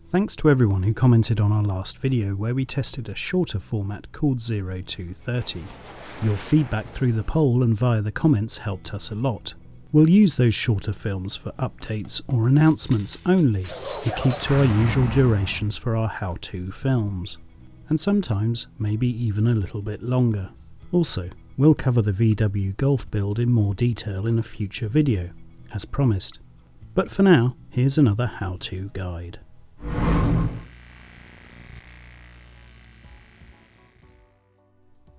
Thanks to everyone who commented on our last video where we tested a shorter format called 0230. Your feedback through the poll and via the comments helped us a lot. We'll use those shorter films for updates or announcements only and keep to our usual durations for our how-to films. And sometimes maybe even a little bit longer. Also, we'll cover the VW Golf build in more detail in a future video, as promised. But for now, here's another how-to guide.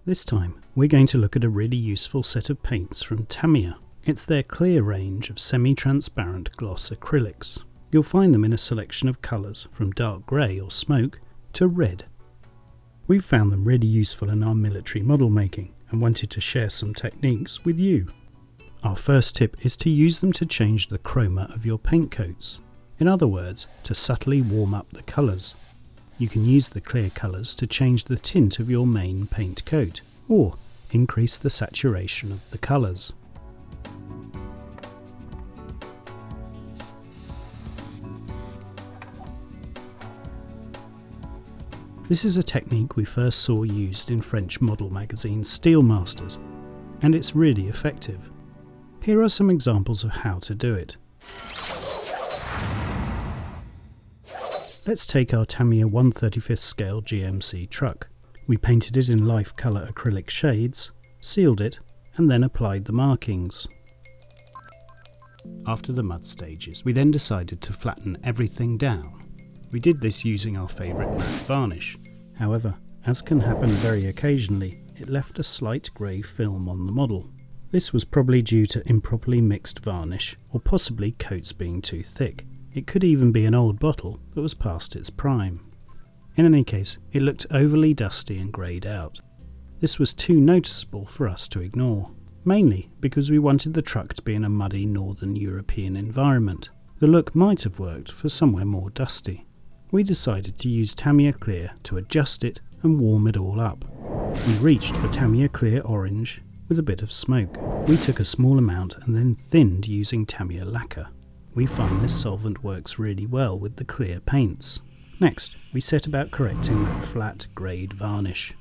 This time, we're going to look at a really useful set of paints from Tamiya. It's their clear range of semi-transparent gloss acrylics. You'll find them in a selection of colours from dark grey or smoke to red. We've found them really useful in our military model making and wanted to share some techniques with you. Our first tip is to use them to change the chroma of your paint coats. In other words, to subtly warm up the colours. You can use the clear colours to change the tint of your main paint coat, or increase the saturation of the colours. This is a technique we first saw used in French model magazine Steel Masters, and it's really effective. Here are some examples of how to do it. Let's take our Tamiya 1/35th scale GMC truck. We painted it in life colour acrylic shades, sealed it, and then applied the markings. After the mud stages, we then decided to flatten everything down. We did this using our favourite matte varnish. However, as can happen very occasionally, it left a slight grey film on the model. This was probably due to improperly mixed varnish, or possibly coats being too thick. It could even be an old bottle that was past its prime. In any case, it looked overly dusty and greyed out. This was too noticeable for us to ignore, mainly because we wanted the truck to be in a muddy northern European environment. The look might have worked for somewhere more dusty. We decided to use Tamiya Clear to adjust it and warm it all up. We reached for Tamiya Clear Orange with a bit of smoke. We took a small amount and then thinned using Tamiya Lacquer. We find this solvent works really well with the clear paints. Next, we set about correcting that flat greyed varnish.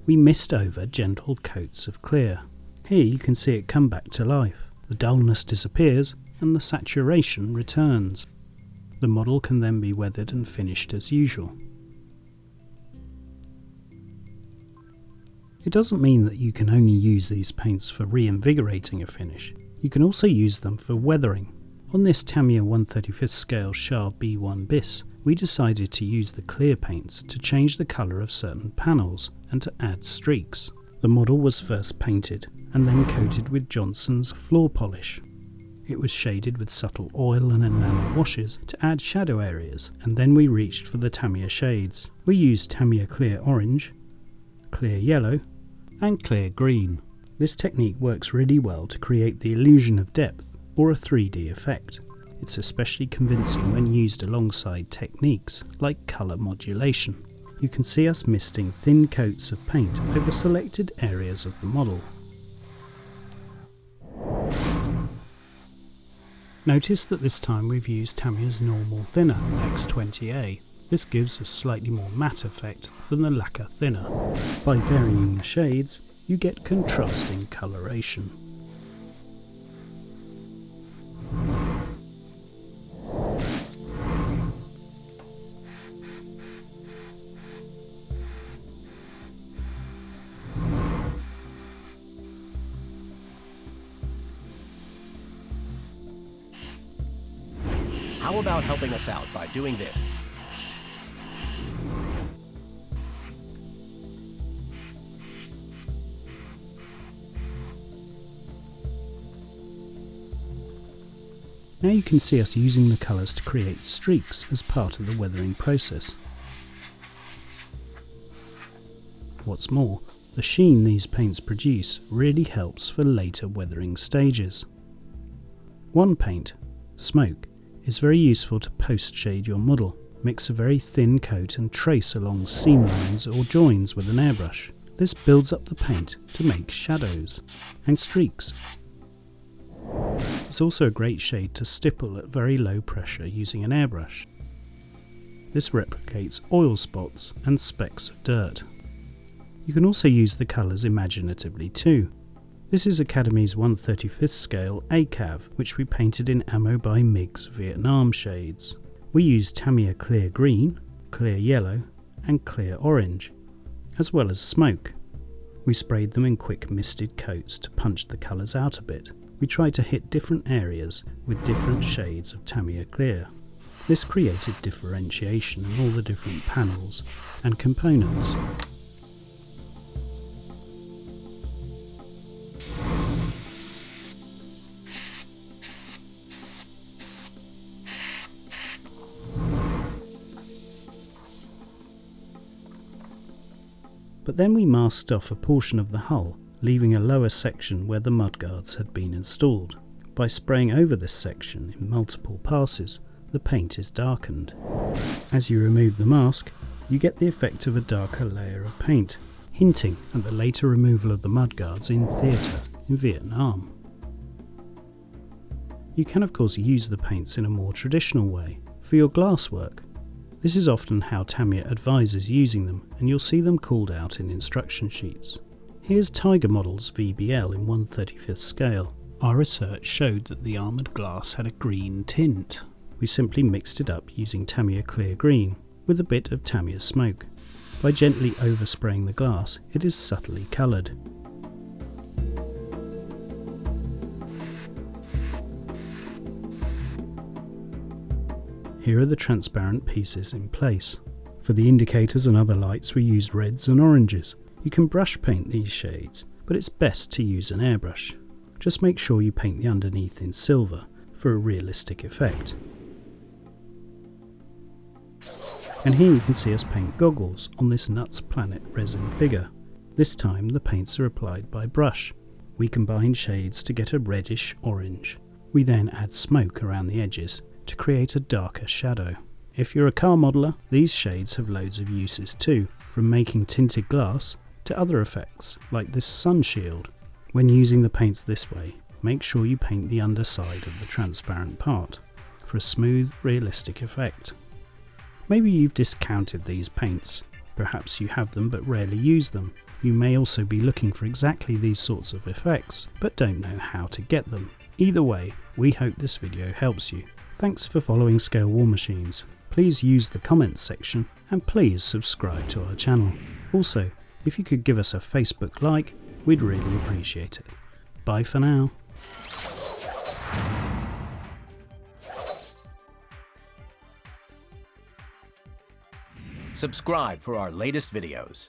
We mist over gentle coats of clear. Here you can see it come back to life. The dullness disappears and the saturation returns. The model can then be weathered and finished as usual. It doesn't mean that you can only use these paints for reinvigorating a finish. You can also use them for weathering. On this Tamiya 1/35th scale Char B1 Bis, we decided to use the clear paints to change the colour of certain panels and to add streaks. The model was first painted and then coated with Johnson's floor polish. It was shaded with subtle oil and enamel washes to add shadow areas, and then we reached for the Tamiya shades. We used Tamiya Clear Orange, Clear Yellow and Clear Green. This technique works really well to create the illusion of depth or a 3D effect. It's especially convincing when used alongside techniques like colour modulation. You can see us misting thin coats of paint over selected areas of the model. Notice that this time we've used Tamiya's normal thinner, X20A. This gives a slightly more matte effect than the Lacquer Thinner. By varying the shades, you get contrasting coloration. How about helping us out by doing this? Now you can see us using the colours to create streaks as part of the weathering process. What's more, the sheen these paints produce really helps for later weathering stages. One paint, Smoke, is very useful to post-shade your model. Mix a very thin coat and trace along seam lines or joins with an airbrush. This builds up the paint to make shadows and streaks. It's also a great shade to stipple at very low pressure using an airbrush. This replicates oil spots and specks of dirt. You can also use the colours imaginatively too. This is Academy's 1/35th scale ACAV, which we painted in Ammo by MiG's Vietnam shades. We used Tamiya Clear Green, Clear Yellow and Clear Orange, as well as smoke. We sprayed them in quick misted coats to punch the colours out a bit. We tried to hit different areas with different shades of Tamiya Clear. This created differentiation in all the different panels and components. But then we masked off a portion of the hull, leaving a lower section where the mudguards had been installed. By spraying over this section in multiple passes, the paint is darkened. As you remove the mask, you get the effect of a darker layer of paint, hinting at the later removal of the mudguards in theatre in Vietnam. You can of course use the paints in a more traditional way, for your glasswork. This is often how Tamiya advises using them, and you'll see them called out in instruction sheets. Here's Tiger Model's VBL in 1/35th scale. Our research showed that the armoured glass had a green tint. We simply mixed it up using Tamiya Clear Green with a bit of Tamiya smoke. By gently overspraying the glass, it is subtly coloured. Here are the transparent pieces in place. For the indicators and other lights we used reds and oranges. You can brush paint these shades, but it's best to use an airbrush. Just make sure you paint the underneath in silver for a realistic effect. And here you can see us paint goggles on this Nuts Planet resin figure. This time the paints are applied by brush. We combine shades to get a reddish orange. We then add smoke around the edges to create a darker shadow. If you're a car modeller, these shades have loads of uses too, from making tinted glass to other effects like this sun shield. When using the paints this way, make sure you paint the underside of the transparent part for a smooth, realistic effect. Maybe you've discounted these paints, perhaps you have them but rarely use them. You may also be looking for exactly these sorts of effects, but don't know how to get them. Either way, we hope this video helps you. Thanks for following Scale War Machines. Please use the comments section and please subscribe to our channel. Also, if you could give us a Facebook like, we'd really appreciate it. Bye for now. Subscribe for our latest videos.